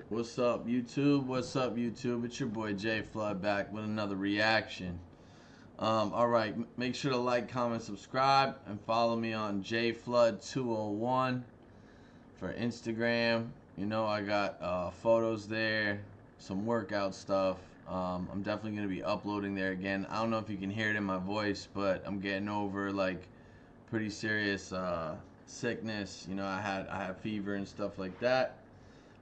What's up, YouTube? What's up, YouTube? It's your boy JFlood back with another reaction. Alright, make sure to like, comment, subscribe, and follow me on JFlood201 for Instagram. You know, I got photos there, some workout stuff. I'm definitely going to be uploading there again. I don't know if you can hear it in my voice, but I'm getting over like pretty serious sickness. You know, I had fever and stuff like that.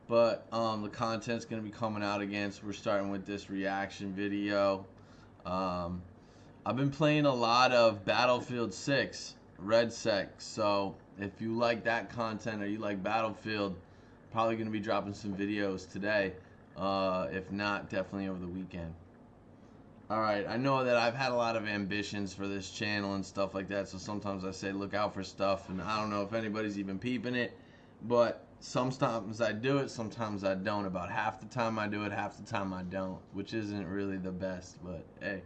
But the content's going to be coming out again, so we're starting with this reaction video. I've been playing a lot of Battlefield 6, Red Sec, so if you like that content or you like Battlefield, probably going to be dropping some videos today. If not, definitely over the weekend. Alright, I know that I've had a lot of ambitions for this channel and stuff like that, so sometimes I say look out for stuff, and I don't know if anybody's even peeping it, but sometimes I do it, sometimes I don't. About half the time I do it, half the time I don't, which isn't really the best, but hey.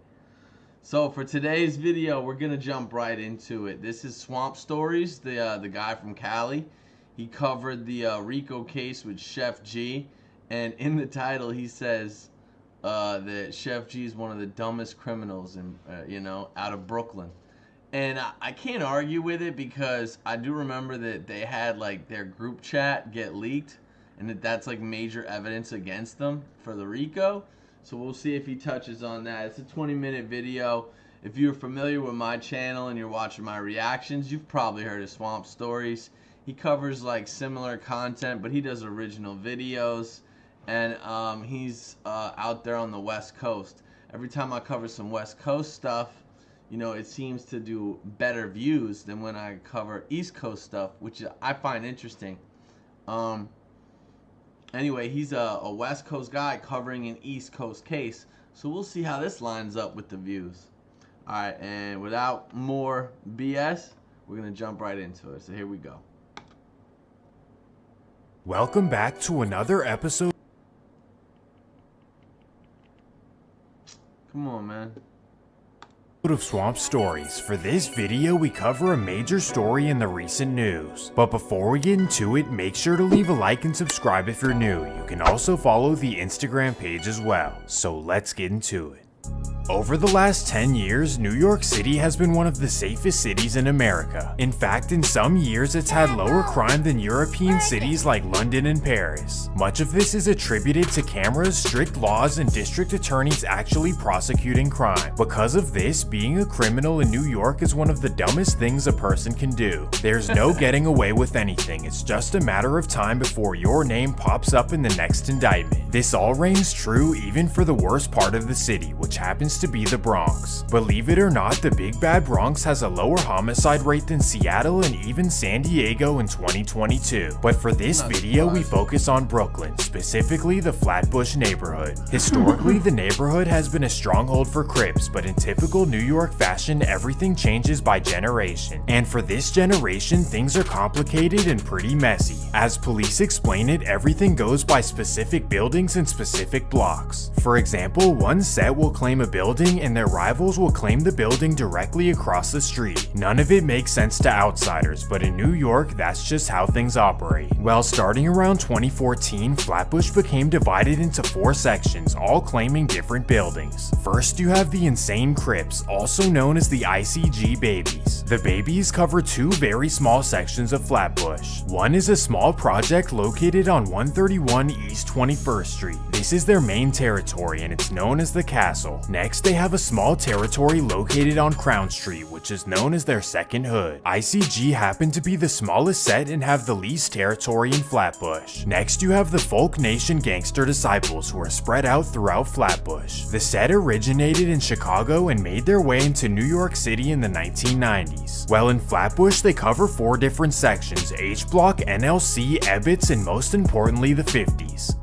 So for today's video, we're gonna jump right into it. This is Swamp Stories, the guy from Cali. He covered the RICO case with Chef G, and in the title he says that Chef G is one of the dumbest criminals in out of Brooklyn. And I can't argue with it, because I do remember that they had like their group chat get leaked, and that's like major evidence against them for the RICO. So we'll see if he touches on that. It's a 20-minute video. If you're familiar with my channel and you're watching my reactions, you've probably heard of Swamp Stories. He covers like similar content, but he does original videos, and he's out there on the West Coast. Every time I cover some West Coast stuff, you know, it seems to do better views than when I cover East Coast stuff, which I find interesting. Anyway, he's a West Coast guy covering an East Coast case, so we'll see how this lines up with the views. Alright, and without more BS, we're going to jump right into it. So here we go. Welcome back to another episode Come on, man. of Swamp Stories. For this video, we cover a major story in the recent news. But before we get into it, make sure to leave a like and subscribe if you're new. You can also follow the Instagram page as well. So let's get into it. Over the last 10 years, New York City has been one of the safest cities in America. In fact, in some years it's had lower crime than European cities like London and Paris. Much of this is attributed to cameras, strict laws, and district attorneys actually prosecuting crime. Because of this, being a criminal in New York is one of the dumbest things a person can do. There's no getting away with anything. It's just a matter of time before your name pops up in the next indictment. This all reigns true even for the worst part of the city, which happens to be the Bronx. Believe it or not, the big bad Bronx has a lower homicide rate than Seattle and even San Diego in 2022. But for this video, we focus on Brooklyn, specifically the Flatbush neighborhood. Historically, the neighborhood has been a stronghold for Crips, but in typical New York fashion, everything changes by generation. And for this generation, things are complicated and pretty messy. As police explain it, everything goes by specific buildings and specific blocks. For example, one set will claim a building and their rivals will claim the building directly across the street. None of it makes sense to outsiders, but in New York, that's just how things operate. Well, starting around 2014, Flatbush became divided into 4 sections, all claiming different buildings. First, you have the Insane Crips, also known as the ICG Babies. The Babies cover 2 very small sections of Flatbush. One is a small project located on 131 East 21st Street. This is their main territory, and it's known as the Castle. Next, they have a small territory located on Crown Street, which is known as their second hood. ICG happen to be the smallest set and have the least territory in Flatbush. Next, you have the Folk Nation Gangster Disciples, who are spread out throughout Flatbush. The set originated in Chicago and made their way into New York City in the 1990s. Well, in Flatbush, they cover 4 different sections: H Block, NLC, Ebbets, and most importantly, the 50s.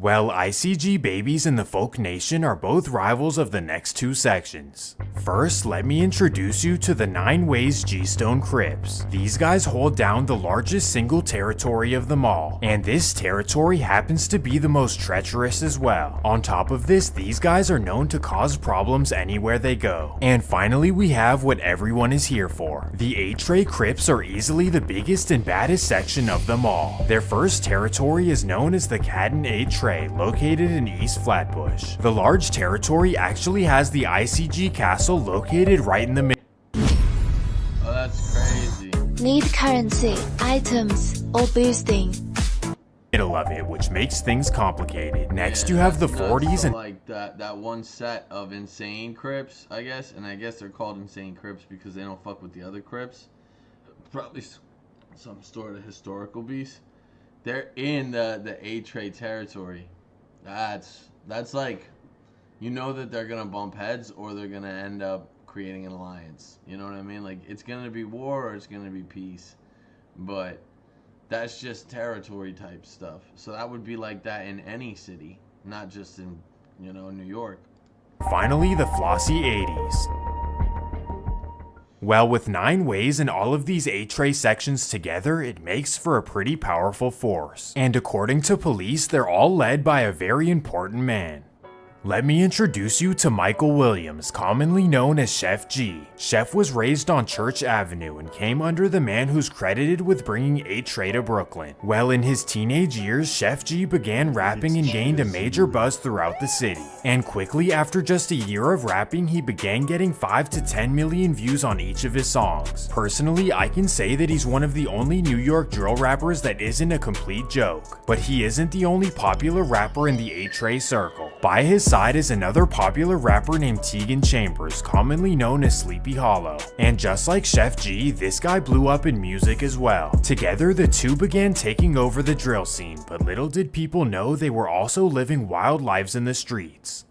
Well, ICG babies and the Folk Nation are both rivals of the next two sections. First, let me introduce you to the 9 Ways G-Stone Crips. These guys hold down the largest single territory of them all, and this territory happens to be the most treacherous as well. On top of this, these guys are known to cause problems anywhere they go. And finally, we have what everyone is here for. The 8-Tray Crips are easily the biggest and baddest section of them all. Their first territory is known as the Cadden 8-Tray, located in East Flatbush. The large territory actually has the ICG castle located right in the middle. Oh, that's crazy. Need currency, items, or boosting. Of it, which makes things complicated. Next, you have the 40s and like that one set of insane Crips, I guess, and I guess they're called insane Crips because they don't fuck with the other Crips. Probably some sort of historical beast. They're in the 8-Tray territory. That's like, you know that they're gonna bump heads or they're gonna end up creating an alliance. You know what I mean? Like, it's gonna be war or it's gonna be peace. But that's just territory type stuff. So that would be like that in any city, not just in, you know, New York. Finally, the Flossy 80s. Well, with 9 ways and all of these 8-Tray sections together, it makes for a pretty powerful force. And according to police, they're all led by a very important man. Let me introduce you to Michael Williams, commonly known as Chef G. Chef was raised on Church Avenue and came under the man who's credited with bringing 8-Tray to Brooklyn. Well, in his teenage years, Chef G began rapping and gained a major buzz throughout the city. And quickly after just a year of rapping, he began getting 5 to 10 million views on each of his songs. Personally, I can say that he's one of the only New York drill rappers that isn't a complete joke. But he isn't the only popular rapper in the 8-Tray circle. By his side is another popular rapper named Tegan Chambers, commonly known as Sleepy Hollow. And just like Chef G, this guy blew up in music as well. Together, the two began taking over the drill scene, but little did people know they were also living wild lives in the streets.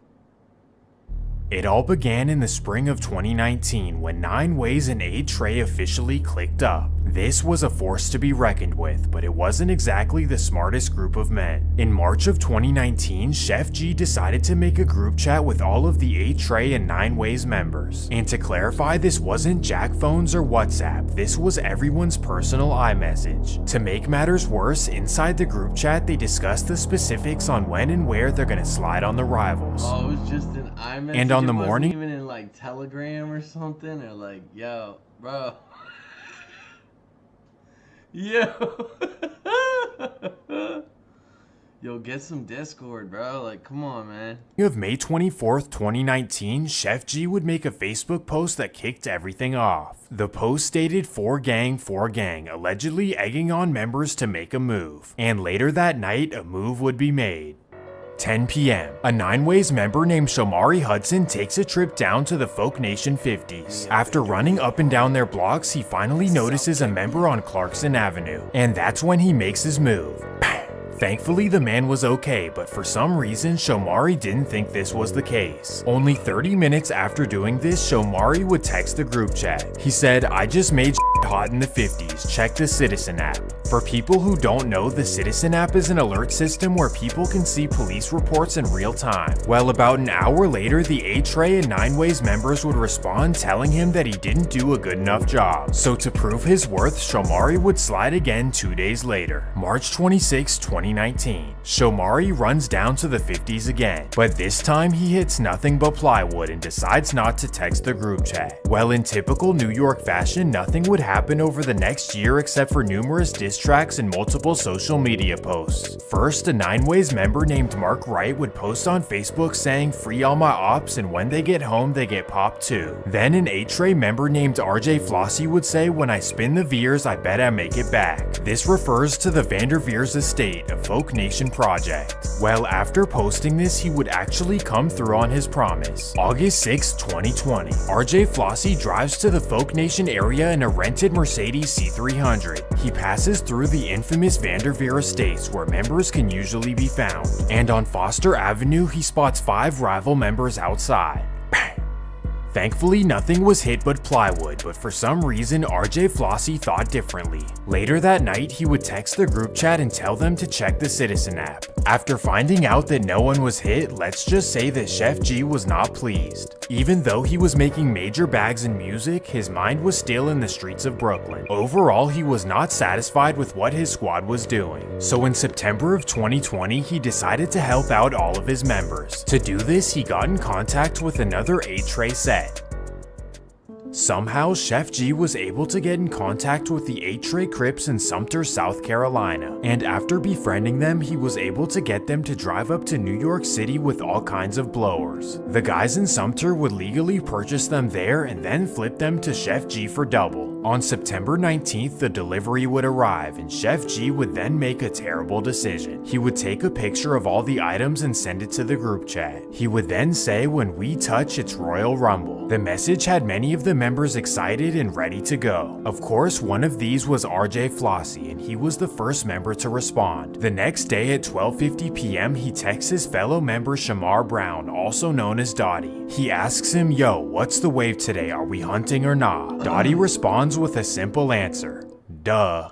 It all began in the spring of 2019 when 9 Ways and 8-Tray officially clicked up. This was a force to be reckoned with, but it wasn't exactly the smartest group of men. In March of 2019, Chef G decided to make a group chat with all of the 8-Tray and 9 Ways members. And to clarify, this wasn't Jack phones or WhatsApp, this was everyone's personal iMessage. To make matters worse, inside the group chat they discussed the specifics on when and where they're gonna slide on the rivals. Oh, it was just an iMessage? And on the it wasn't morning, even in like Telegram or something, or like, yo, bro. Yo. Yo, get some Discord, bro. Like, come on, man. Of May 24th, 2019, Chef G would make a Facebook post that kicked everything off. The post stated 4 gang, allegedly egging on members to make a move. And later that night, a move would be made. 10 p.m. A 9 Ways member named Shomari Hudson takes a trip down to the Folk Nation 50s. After running up and down their blocks, he finally notices a member on Clarkson Avenue. And that's when he makes his move. Thankfully, the man was okay, but for some reason, Shomari didn't think this was the case. Only 30 minutes after doing this, Shomari would text the group chat. He said, "I just made hot in the 50s, check the Citizen app." For people who don't know, the Citizen app is an alert system where people can see police reports in real time. Well, about an hour later, the 8-Tray and 9 Ways members would respond telling him that he didn't do a good enough job. So to prove his worth, Shomari would slide again 2 days later, March 26, 2019. Shomari runs down to the 50s again, but this time he hits nothing but plywood and decides not to text the group chat. Well, in typical New York fashion, nothing would happen over the next year except for numerous diss tracks and multiple social media posts. First, a 9 Ways member named Mark Wright would post on Facebook saying, "Free all my ops, and when they get home they get popped too." Then an 8-Tray member named RJ Flossie would say, "When I spin the Veers, I bet I make it back." This refers to the Vanderveers estate, a Folk Nation project. Well, after posting this, he would actually come through on his promise. August 6, 2020. RJ Flossie drives to the Folk Nation area in a rented Mercedes C300. He passes through the infamous Vanderveer estates where members can usually be found. And on Foster Avenue, he spots 5 rival members outside. Thankfully, nothing was hit but plywood, but for some reason, RJ Flossie thought differently. Later that night, he would text the group chat and tell them to check the Citizen app. After finding out that no one was hit, let's just say that Chef G was not pleased. Even though he was making major bags in music, his mind was still in the streets of Brooklyn. Overall, he was not satisfied with what his squad was doing. So in September of 2020, he decided to help out all of his members. To do this, he got in contact with another 8-tray set. Somehow, Chef G was able to get in contact with the 8-tray CRiPs in Sumter, South Carolina, and after befriending them, he was able to get them to drive up to New York City with all kinds of blowers. The guys in Sumter would legally purchase them there and then flip them to Chef G for double. On September 19th, the delivery would arrive, and Chef G would then make a terrible decision. He would take a picture of all the items and send it to the group chat. He would then say, "When we touch, it's Royal Rumble." The message had many of the members excited and ready to go. Of course, one of these was RJ Flossie, and he was the first member to respond. The next day at 12:50 p.m., he texts his fellow member Shamar Brown, also known as Dottie. He asks him, "Yo, what's the wave today? Are we hunting or nah?" Dottie responds with a simple answer: "Duh."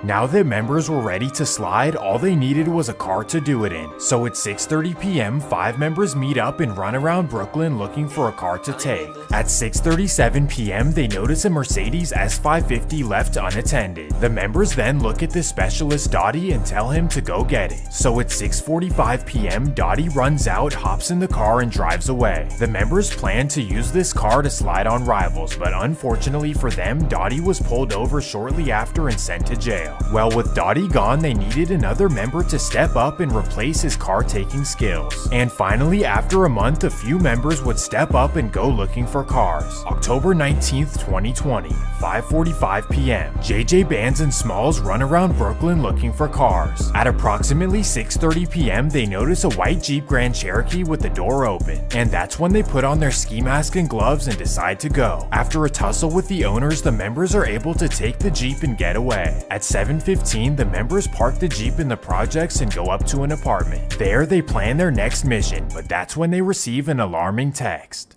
Now that members were ready to slide, all they needed was a car to do it in. So at 6:30 p.m., 5 members meet up and run around Brooklyn looking for a car to take. At 6:37 p.m., they notice a Mercedes S550 left unattended. The members then look at the specialist Dottie and tell him to go get it. So at 6:45 p.m., Dottie runs out, hops in the car, and drives away. The members plan to use this car to slide on rivals, but unfortunately for them, Dottie was pulled over shortly after and sent to jail. Well, with Dottie gone, they needed another member to step up and replace his car-taking skills. And finally, after a month, a few members would step up and go looking for cars. October 19th, 2020, 5:45 p.m. JJ Bands and Smalls run around Brooklyn looking for cars. At approximately 6:30 p.m., they notice a white Jeep Grand Cherokee with the door open. And that's when they put on their ski mask and gloves and decide to go. After a tussle with the owners, the members are able to take the Jeep and get away. At 7:15, the members park the Jeep in the projects and go up to an apartment. There, they plan their next mission, but that's when they receive an alarming text.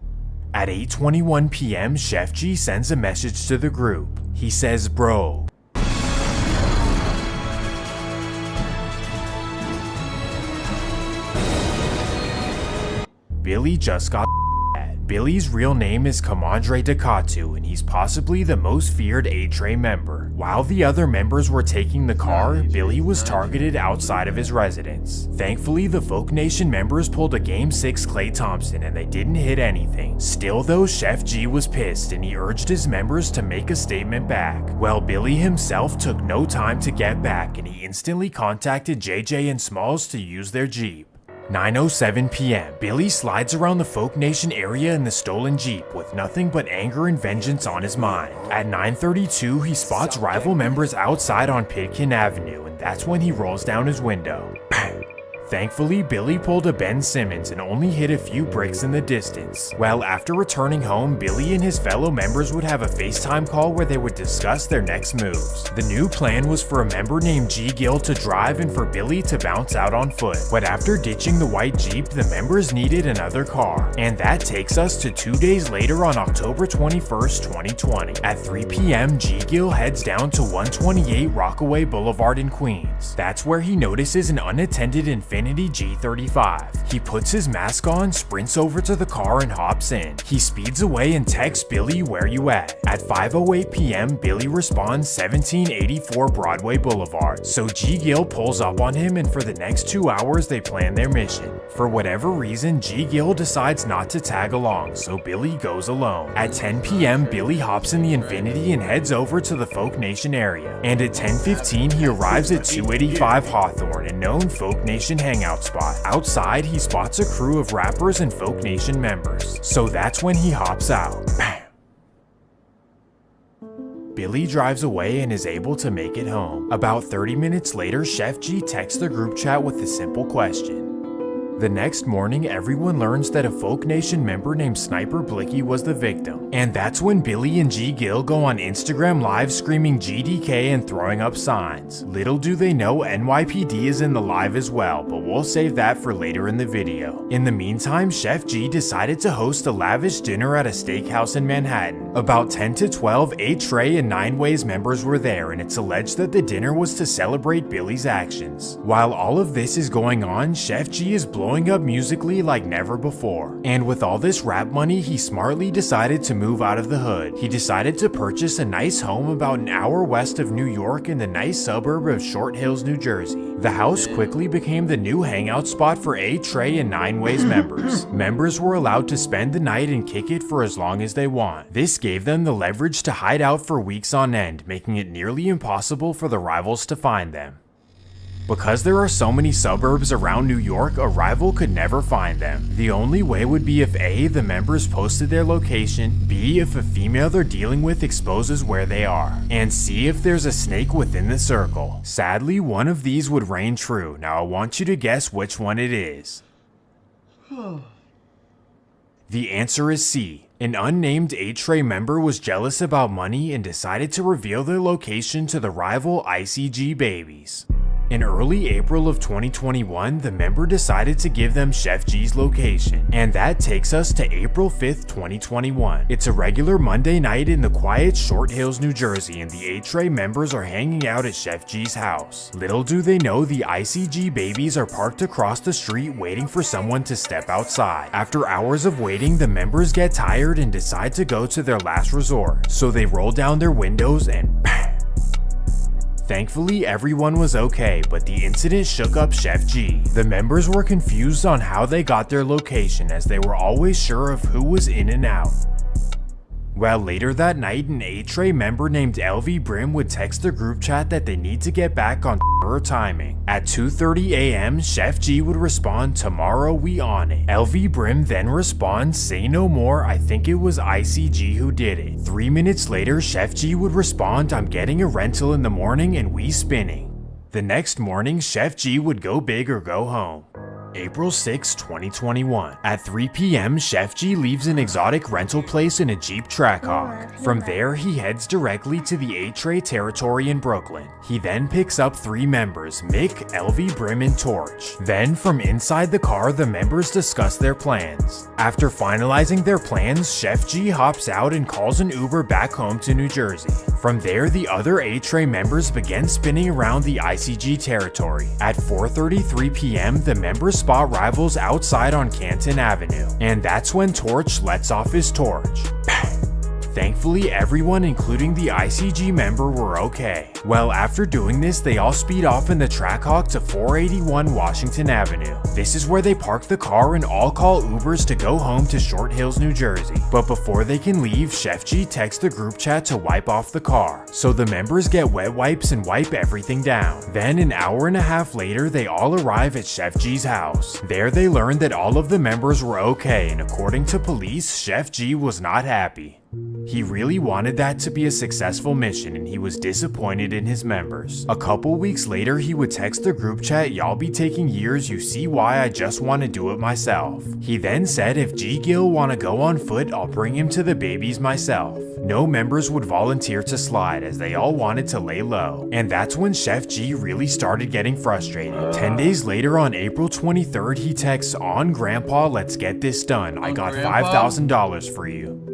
At 8:21 p.m., Chef G sends a message to the group. He says, "Bro, Billy just got." Billy's real name is Kamandre Dekatu, and he's possibly the most feared 8-tray member. While the other members were taking the car, Billy was targeted outside of his residence. Thankfully, the Folk Nation members pulled a Game 6 Klay Thompson and they didn't hit anything. Still though, Chef G was pissed and he urged his members to make a statement back. Well, Billy himself took no time to get back and he instantly contacted JJ and Smalls to use their Jeep. 9:07 p.m. Billy slides around the Folk Nation area in the stolen Jeep with nothing but anger and vengeance on his mind. At 9:32, he spots rival members outside on Pitkin Avenue, and that's when he rolls down his window. Bang! Thankfully, Billy pulled a Ben Simmons and only hit a few bricks in the distance. Well, after returning home, Billy and his fellow members would have a FaceTime call where they would discuss their next moves. The new plan was for a member named G Gill to drive and for Billy to bounce out on foot. But after ditching the white Jeep, the members needed another car. And that takes us to 2 days later on October 21st, 2020. At 3 p.m., G Gill heads down to 128 Rockaway Boulevard in Queens. That's where he notices an unattended Infiniti G35. He puts his mask on, sprints over to the car and hops in. He speeds away and texts Billy, "Where you at?" At 5:08 p.m., Billy responds 1784 Broadway Boulevard. So G Gill pulls up on him and for the next 2 hours they plan their mission. For whatever reason, G Gill decides not to tag along, so Billy goes alone. At 10 p.m., Billy hops in the Infiniti and heads over to the Folk Nation area. And at 10:15, he arrives at 285 Hawthorne, a known Folk Nation hangout spot. Outside, he spots a crew of rappers and Folk Nation members. So that's when he hops out. Bam! Billy drives away and is able to make it home. About 30 minutes later, Chef G texts the group chat with a simple question. The next morning, everyone learns that a Folk Nation member named Sniper Blicky was the victim. And that's when Billy and G Gill go on Instagram Live screaming GDK and throwing up signs. Little do they know NYPD is in the live as well, but we'll save that for later in the video. In the meantime, Chef G decided to host a lavish dinner at a steakhouse in Manhattan. About 10 to 12 A-Tray and 9 Ways members were there, and it's alleged that the dinner was to celebrate Billy's actions. While all of this is going on, Chef G is blowing up musically like never before. And with all this rap money, he smartly decided to move out of the hood. He decided to purchase a nice home about an hour west of New York in the nice suburb of Short Hills, New Jersey. The house quickly became the new hangout spot for A-Tray and 9 Ways members. Members were allowed to spend the night and kick it for as long as they want. This gave them the leverage to hide out for weeks on end, making it nearly impossible for the rivals to find them. Because there are so many suburbs around New York, a rival could never find them. The only way would be if A, the members posted their location, B, if a female they're dealing with exposes where they are, and C, if there's a snake within the circle. Sadly, one of these would reign true. Now I want you to guess which one it is. The answer is C. An unnamed A-Tray member was jealous about money and decided to reveal their location to the rival ICG babies. In early April of 2021, the member decided to give them Chef G's location, and that takes us to April 5th, 2021. It's a regular Monday night in the quiet Short Hills, New Jersey, and the A-Tray members are hanging out at Chef G's house. Little do they know the ICG babies are parked across the street waiting for someone to step outside. After hours of waiting, the members get tired and decide to go to their last resort, so they roll down their windows and bang! Thankfully, everyone was okay, but the incident shook up Chef G. The members were confused on how they got their location, as they were always sure of who was in and out. Well, later that night, an A-Tray member named LV Brim would text the group chat that they need to get back on her timing. At 2:30 a.m., Chef G would respond, "Tomorrow we on it." LV Brim then responds, "Say no more, I think it was ICG who did it." 3 minutes later, Chef G would respond, "I'm getting a rental in the morning and we spinning." The next morning, Chef G would go big or go home. April 6, 2021. At 3 p.m., Chef G leaves an exotic rental place in a Jeep Trackhawk. From there, he heads directly to the A-Tray territory in Brooklyn. He then picks up 3 members, Mick, LV Brim, and Torch. Then, from inside the car, the members discuss their plans. After finalizing their plans, Chef G hops out and calls an Uber back home to New Jersey. From there, the other A-Tray members begin spinning around the ICG territory. At 4:33 p.m., the members spot rivals outside on Canton Avenue, and that's when Torch lets off his torch. Thankfully, everyone, including the ICG member, were okay. Well, after doing this, they all speed off in the Trackhawk to 481 Washington Avenue. This is where they park the car and all call Ubers to go home to Short Hills, New Jersey. But before they can leave, Chef G texts the group chat to wipe off the car. So the members get wet wipes and wipe everything down. Then an hour and a half later, they all arrive at Chef G's house. There they learn that all of the members were okay, and according to police, Chef G was not happy. He really wanted that to be a successful mission, and he was disappointed in his members. A couple weeks later, he would text the group chat, "Y'all be taking years, you see why I just want to do it myself." He then said, "If G Gill want to go on foot, I'll bring him to the babies myself." No members would volunteer to slide, as they all wanted to lay low. And that's when Chef G really started getting frustrated. 10 days later, on April 23rd, he texts, "On Grandpa, let's get this done. I got $5,000 for you."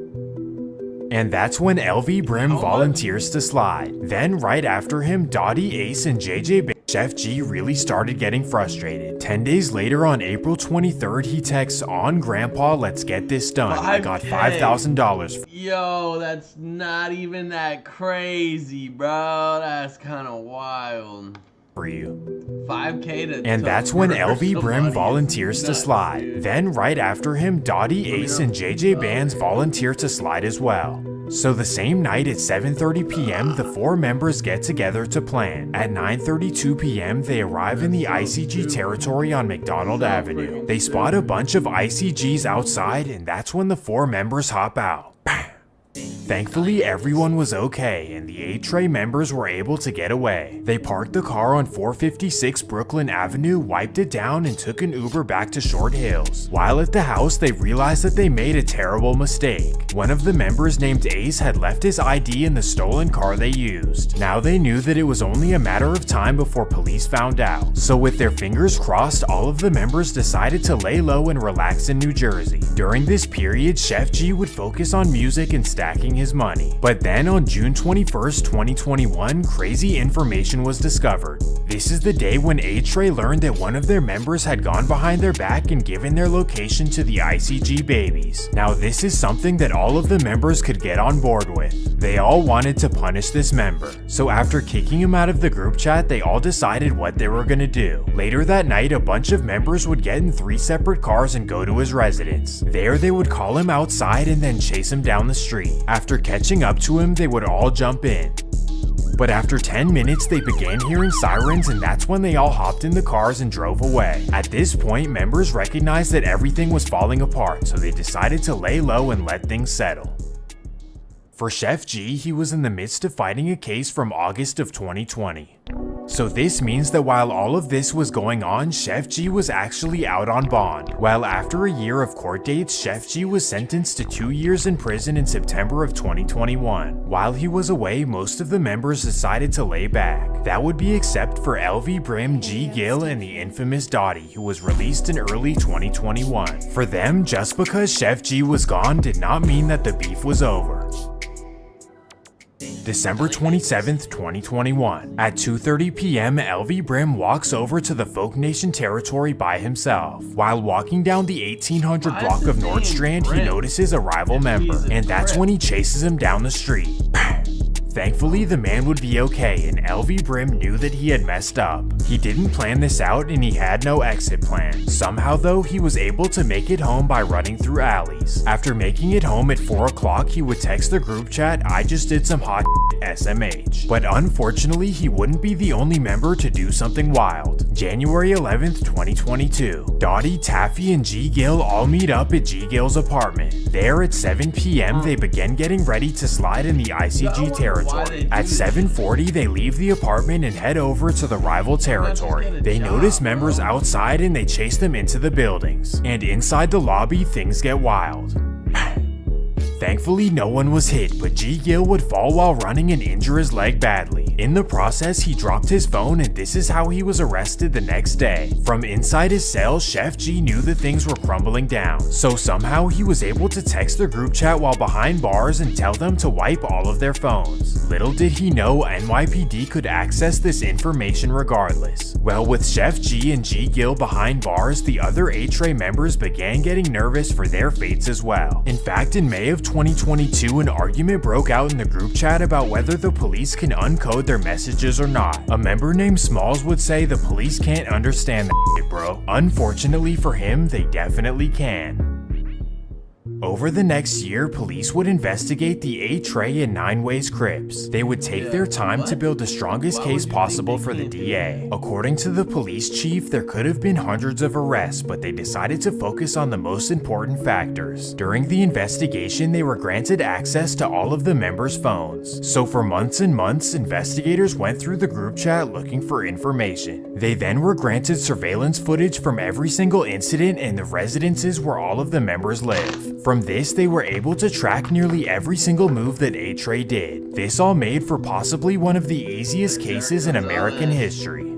And that's when LV Brim volunteers to slide. Then right after him, Dottie, Ace, and JJ Chef G really started getting frustrated. 10 days later, on April 23rd, he texts, "On Grandpa, let's get this done. I got $5,000. Yo, that's not even that crazy, bro. That's kind of wild. For you." 5K to And that's when LV Brim volunteers to slide. Dude. Then right after him, Dottie, Ace, and JJ Bands volunteer to slide as well. So the same night at 7:30 p.m., the 4 members get together to plan. At 9:32 p.m., they arrive in the ICG territory on McDonald Avenue. They spot a bunch of ICGs outside, and that's when the 4 members hop out. Thankfully, everyone was okay, and the A-Tray members were able to get away. They parked the car on 456 Brooklyn Avenue, wiped it down, and took an Uber back to Short Hills. While at the house, they realized that they made a terrible mistake. One of the members named Ace had left his ID in the stolen car they used. Now they knew that it was only a matter of time before police found out. So with their fingers crossed, all of the members decided to lay low and relax in New Jersey. During this period, Chef G would focus on music and stacking his money. But then on June 21st, 2021, crazy information was discovered. This is the day when A-Tray learned that one of their members had gone behind their back and given their location to the ICG babies. Now this is something that all of the members could get on board with. They all wanted to punish this member. So after kicking him out of the group chat, they all decided what they were gonna do. Later that night, a bunch of members would get in 3 separate cars and go to his residence. There they would call him outside and then chase him down the street. After catching up to him, they would all jump in. But after 10 minutes, they began hearing sirens, and that's when they all hopped in the cars and drove away. At this point, members recognized that everything was falling apart, so they decided to lay low and let things settle. For Chef G, he was in the midst of fighting a case from August of 2020. So this means that while all of this was going on, Chef G was actually out on bond. While after a year of court dates, Chef G was sentenced to 2 years in prison in September of 2021. While he was away, most of the members decided to lay back. That would be except for LV Brim, G Gill, and the infamous Dottie, who was released in early 2021. For them, just because Chef G was gone did not mean that the beef was over. December 27th, 2021. At 2:30 p.m., LV Brim walks over to the Folk Nation territory by himself. While walking down the 1800 block of Nordstrand, he notices a rival member, and that's when he chases him down the street. Thankfully, the man would be okay, and LV Brim knew that he had messed up. He didn't plan this out, and he had no exit plan. Somehow though, he was able to make it home by running through alleys. After making it home at 4 o'clock, he would text the group chat, "I just did some hot SMH." But unfortunately, he wouldn't be the only member to do something wild. January 11th, 2022. Dottie, Taffy, and G Gill all meet up at G Gill's apartment. There at 7 p.m., they begin getting ready to slide in the ICG territory. At 7:40, they leave the apartment and head over to the rival territory. They notice members outside and they chase them into the buildings. And inside the lobby, things get wild. Thankfully, no one was hit, but G Gill would fall while running and injure his leg badly. In the process, he dropped his phone, and this is how he was arrested the next day. From inside his cell, Chef G knew that things were crumbling down, so somehow he was able to text the group chat while behind bars and tell them to wipe all of their phones. Little did he know NYPD could access this information regardless. Well, with Chef G and G Gill behind bars, the other A-Tray members began getting nervous for their fates as well. In fact, in May of 2022, an argument broke out in the group chat about whether the police can uncode their messages or not. A member named Smalls would say the police can't understand that shit, bro. Unfortunately for him, they definitely can. Over the next year, police would investigate the A-Tray and 9 Ways Crips. They would take their time to build the strongest case possible for the DA. According to the police chief, there could have been hundreds of arrests, but they decided to focus on the most important factors. During the investigation, they were granted access to all of the members' phones. So for months and months, investigators went through the group chat looking for information. They then were granted surveillance footage from every single incident and the residences where all of the members live. From this, they were able to track nearly every single move that A-Tray did. This all made for possibly one of the easiest cases in American history.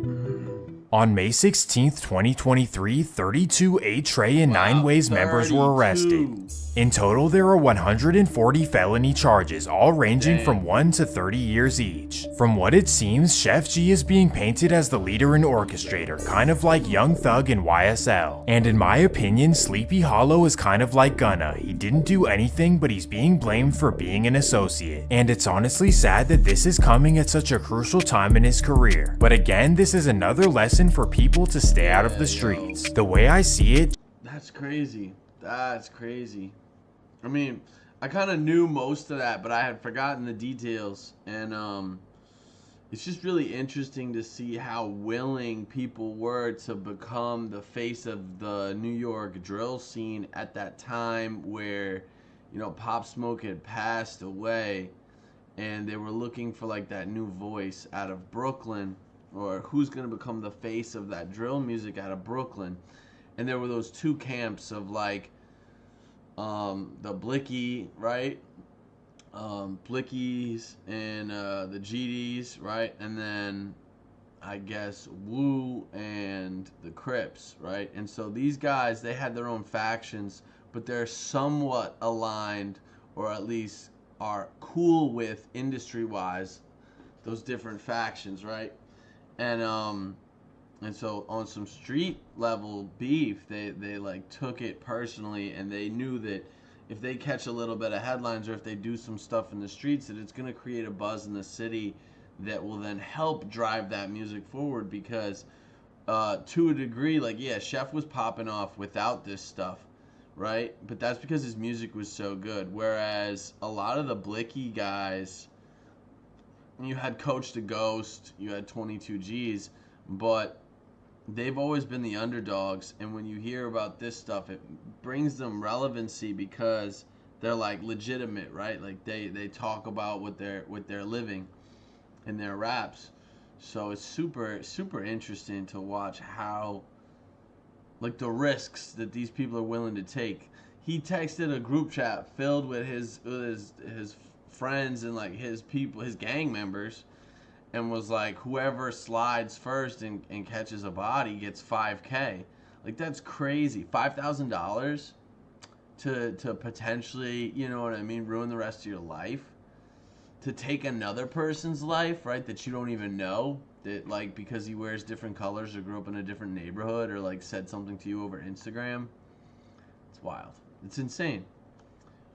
On May 16, 2023, 32 A-Tray and 9 Ways members were arrested. In total, there are 140 felony charges, all ranging from 1 to 30 years each. From what it seems, Chef G is being painted as the leader and orchestrator, kind of like Young Thug in YSL. And in my opinion, Sleepy Hollow is kind of like Gunna. He didn't do anything, but he's being blamed for being an associate. And it's honestly sad that this is coming at such a crucial time in his career. But again, this is another lesson for people to stay out of the streets. The way I see it, that's crazy. That's crazy. I mean, I kind of knew most of that, but I had forgotten the details. And it's just really interesting to see how willing people were to become the face of the New York drill scene at that time, where, you know, Pop Smoke had passed away, and they were looking for like that new voice out of Brooklyn, or who's going to become the face of that drill music out of Brooklyn. And there were those two camps of like the Blicky, right? Blickies and the GDs, right? And then I guess Wu and the Crips, right? And so these guys, they had their own factions, but they're somewhat aligned, or at least are cool with industry-wise those different factions, right? And so on some street level beef, they like took it personally, and they knew that if they catch a little bit of headlines, or if they do some stuff in the streets, that it's going to create a buzz in the city that will then help drive that music forward. Because to a degree, like, yeah, Chef was popping off without this stuff, right? But that's because his music was so good. Whereas a lot of the Blicky guys, you had Coach the Ghost, you had 22 G's, but they've always been the underdogs. And when you hear about this stuff, it brings them relevancy because they're like legitimate, right? Like they talk about what they're living in their raps. So it's super interesting to watch how, like, the risks that these people are willing to take. He texted a group chat filled with his friends and like his people, his gang members, and was like, whoever slides first and catches a body gets $5K. Like, that's crazy. $5,000 to potentially, you know what I mean, ruin the rest of your life. To take another person's life, right, that you don't even know, that, like, because he wears different colors or grew up in a different neighborhood or like said something to you over Instagram. It's wild. It's insane.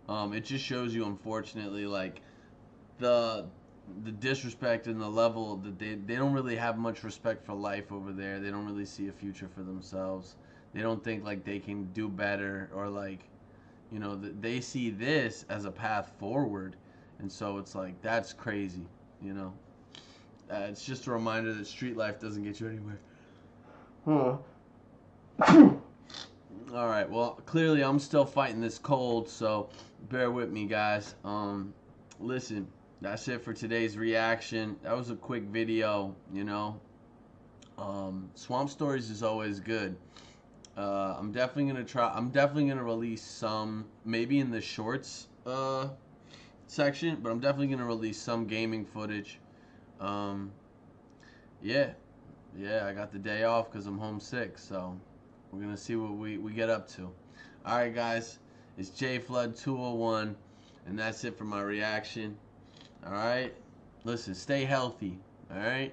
It just shows you, unfortunately, like the disrespect and the level that they don't really have much respect for life over there. They don't really see a future for themselves. They don't think like they can do better, or like, you know, they see this as a path forward. And so it's like, that's crazy, you know. It's just a reminder that street life doesn't get you anywhere. All right, well, clearly I'm still fighting this cold, so bear with me, guys. Listen, that's it for today's reaction. That was a quick video, you know. Swamp Stories is always good. I'm definitely gonna release some, maybe in the shorts section, but I'm definitely gonna release some gaming footage. Yeah, I got the day off because I'm homesick, so we're gonna see what we get up to. All right, guys, it's JFlood201, and that's it for my reaction. All right, listen, stay healthy. All right.